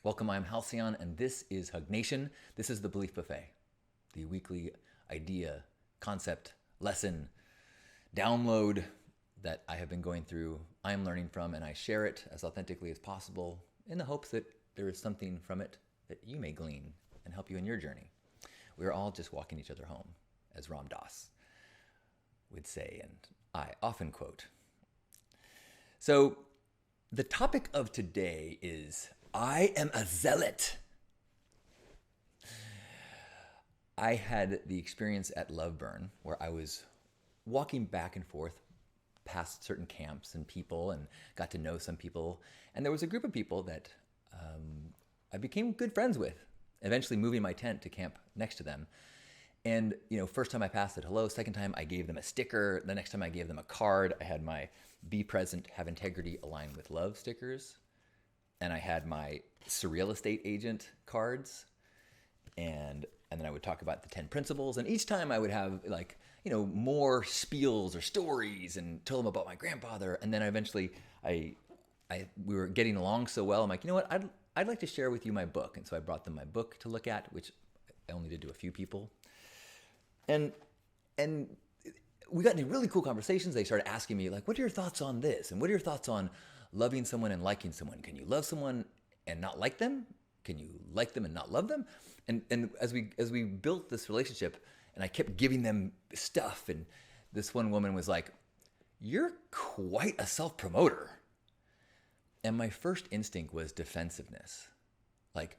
Welcome, I'm Halcyon, and this is Hug Nation. This is the Belief Buffet, the weekly idea, concept, lesson, download that I have been going through, I am learning from, and I share it as authentically as possible in the hopes that there is something from it that you may glean and help you in your journey. We are all just walking each other home, as Ram Dass would say, and I often quote. So the topic of today is I am a zealot. I had the experience at Loveburn where I was walking back and forth past certain camps and people and got to know some people. And there was a group of people that I became good friends with, eventually moving my tent to camp next to them. And, first time I passed it, hello. Second time I gave them a sticker. The next time I gave them a card. I had my Be Present, Have Integrity, Align with Love stickers. And I had my surreal estate agent cards. And then I would talk about the 10 principles. And each time I would have more spiels or stories and tell them about my grandfather. And then eventually we were getting along so well. I'm like, you know what? I'd like to share with you my book. And so I brought them my book to look at, which I only did to a few people. And we got into really cool conversations. They started asking me, like, what are your thoughts on this? And what are your thoughts on loving someone and liking someone? Can you love someone and not like them? Can you like them and not love them? And as we built this relationship, and I kept giving them stuff, and this one woman was like, you're quite a self-promoter. And my first instinct was defensiveness. Like,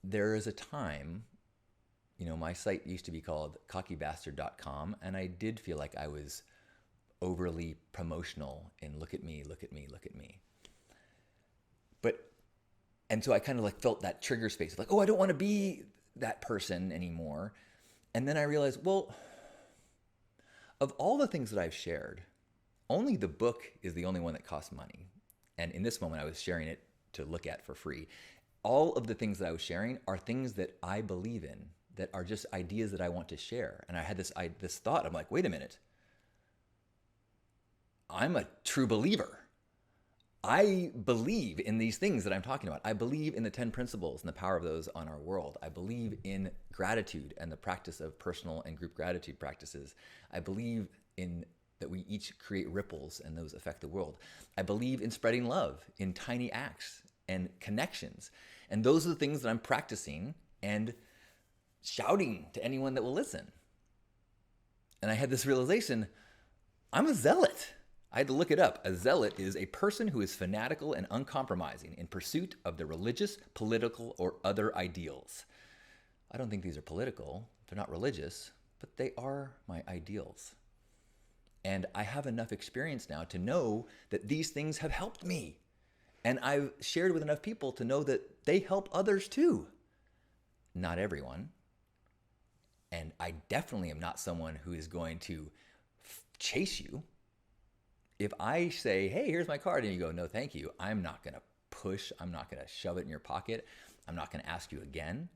there is a time, my site used to be called cockybastard.com, and I did feel like I was overly promotional in look at me, look at me, look at me. And so I kind of felt that trigger space of I don't want to be that person anymore. And then I realized, well, of all the things that I've shared, only the book is the only one that costs money. And in this moment, I was sharing it to look at for free. All of the things that I was sharing are things that I believe in, that are just ideas that I want to share. And I had this thought, I'm like, wait a minute. I'm a true believer. I believe in these things that I'm talking about. I believe in the 10 principles and the power of those on our world. I believe in gratitude and the practice of personal and group gratitude practices. I believe in that we each create ripples and those affect the world. I believe in spreading love in tiny acts and connections. And those are the things that I'm practicing and shouting to anyone that will listen. And I had this realization, I'm a zealot. I had to look it up. A zealot is a person who is fanatical and uncompromising in pursuit of their religious, political, or other ideals. I don't think these are political. They're not religious, but they are my ideals. And I have enough experience now to know that these things have helped me. And I've shared with enough people to know that they help others too. Not everyone. And I definitely am not someone who is going to chase you. If I say, hey, here's my card, and you go, no, thank you, I'm not going to push. I'm not going to shove it in your pocket. I'm not going to ask you again.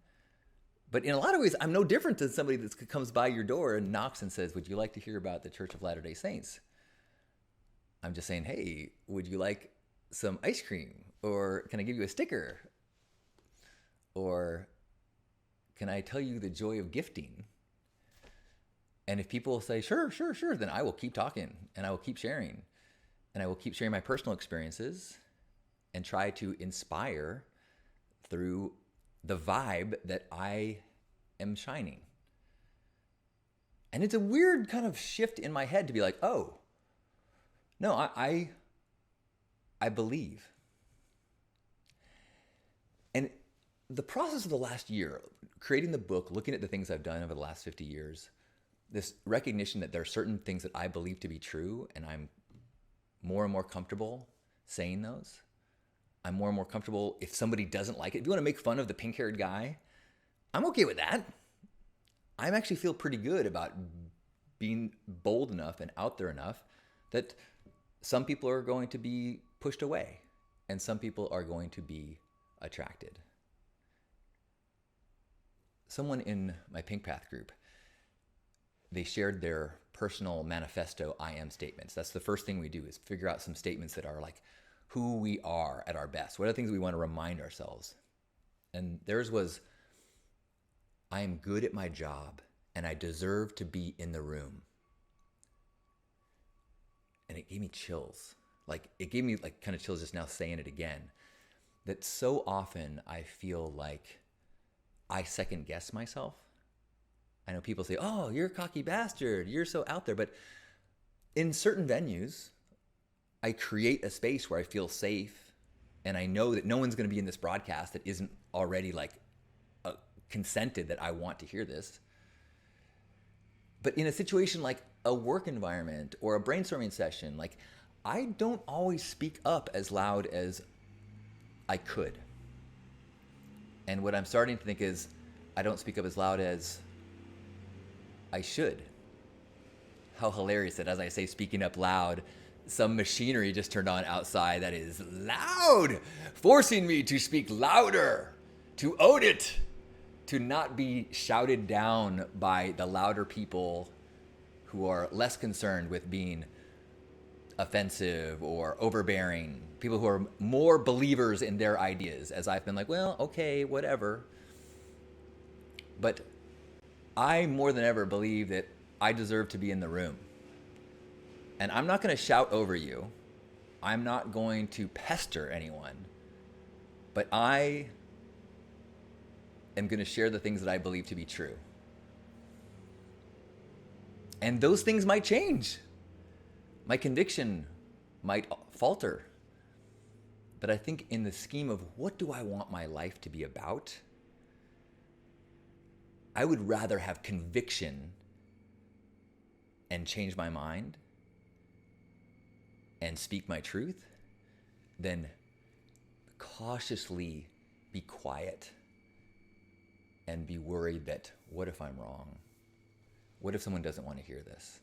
But in a lot of ways, I'm no different than somebody that comes by your door and knocks and says, would you like to hear about the Church of Latter-day Saints? I'm just saying, hey, would you like some ice cream? Or can I give you a sticker? Or can I tell you the joy of gifting? And if people say, sure, then I will keep talking and I will keep sharing. And I will keep sharing my personal experiences and try to inspire through the vibe that I am shining. And it's a weird kind of shift in my head to be like, oh, no, I believe. And the process of the last year, creating the book, looking at the things I've done over the last 50 years, this recognition that there are certain things that I believe to be true, and I'm more and more comfortable saying those. I'm more and more comfortable if somebody doesn't like it. If you want to make fun of the pink-haired guy, I'm okay with that. I actually feel pretty good about being bold enough and out there enough that some people are going to be pushed away and some people are going to be attracted. Someone in my Pink Path group, they shared their personal manifesto I am statements. That's the first thing we do is figure out some statements that are like, who we are at our best? What are the things we want to remind ourselves? And theirs was, I am good at my job and I deserve to be in the room. And it gave me chills. Like, it gave me like kind of chills just now saying it again. That so often I feel like I second guess myself. I know people say, oh, you're a cocky bastard, you're so out there. But in certain venues, I create a space where I feel safe, and I know that no one's going to be in this broadcast that isn't already like consented that I want to hear this. But in a situation like a work environment or a brainstorming session, like, I don't always speak up as loud as I could. And what I'm starting to think is, I don't speak up as loud as I should. How hilarious that as I say speaking up loud, some machinery just turned on outside that is loud, forcing me to speak louder, to own it, to not be shouted down by the louder people who are less concerned with being offensive or overbearing, people who are more believers in their ideas, as I've been like, well, okay, whatever. But I more than ever believe that I deserve to be in the room. And I'm not going to shout over you. I'm not going to pester anyone. But I am going to share the things that I believe to be true. And those things might change. My conviction might falter. But I think in the scheme of what do I want my life to be about, I would rather have conviction and change my mind and speak my truth than cautiously be quiet and be worried that, what if I'm wrong? What if someone doesn't want to hear this?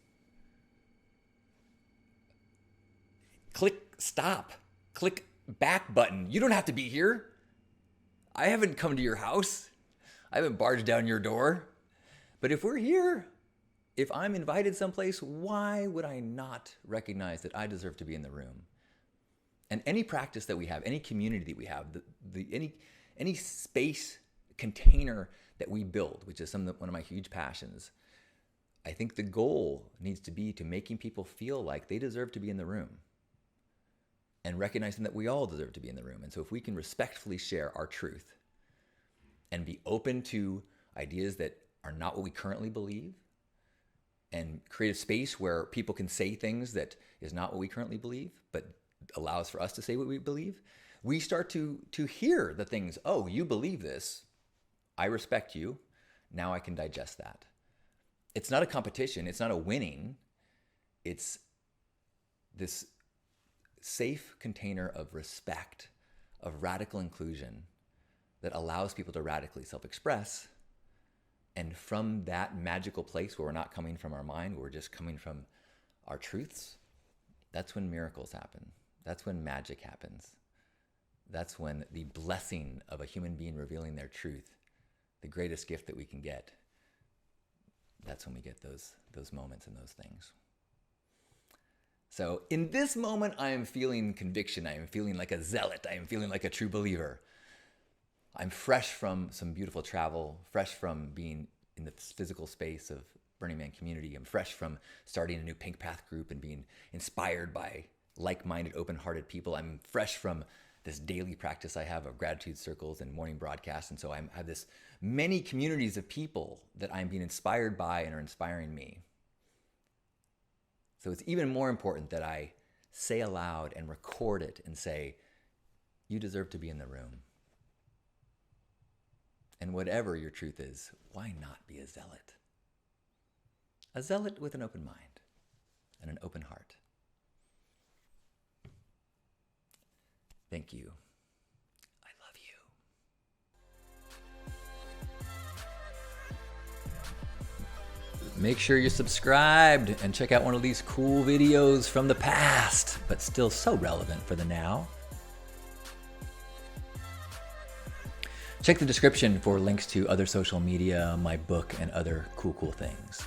Click stop. Click back button. You don't have to be here. I haven't come to your house. I haven't barged down your door. But if we're here, if I'm invited someplace, why would I not recognize that I deserve to be in the room? And any practice that we have, any community that we have, any space container that we build, which is one of my huge passions, I think the goal needs to be to making people feel like they deserve to be in the room and recognizing that we all deserve to be in the room. And so if we can respectfully share our truth and be open to ideas that are not what we currently believe, and create a space where people can say things that is not what we currently believe, but allows for us to say what we believe, we start to hear the things, oh, you believe this, I respect you, now I can digest that. It's not a competition, it's not a winning, it's this safe container of respect, of radical inclusion that allows people to radically self-express. And from that magical place where we're not coming from our mind, we're just coming from our truths, that's when miracles happen. That's when magic happens. That's when the blessing of a human being revealing their truth, the greatest gift that we can get, that's when we get those moments and those things. So in this moment, I am feeling conviction. I am feeling like a zealot. I am feeling like a true believer. I'm fresh from some beautiful travel, fresh from being in the physical space of Burning Man community. I'm fresh from starting a new Pink Path group and being inspired by like-minded, open-hearted people. I'm fresh from this daily practice I have of gratitude circles and morning broadcasts. And so I have this many communities of people that I'm being inspired by and are inspiring me. So it's even more important that I say aloud and record it and say, you deserve to be in the room. And whatever your truth is, why not be a zealot? A zealot with an open mind and an open heart. Thank you. I love you. Make sure you're subscribed and check out one of these cool videos from the past, but still so relevant for the now. Check the description for links to other social media, my book, and other cool things.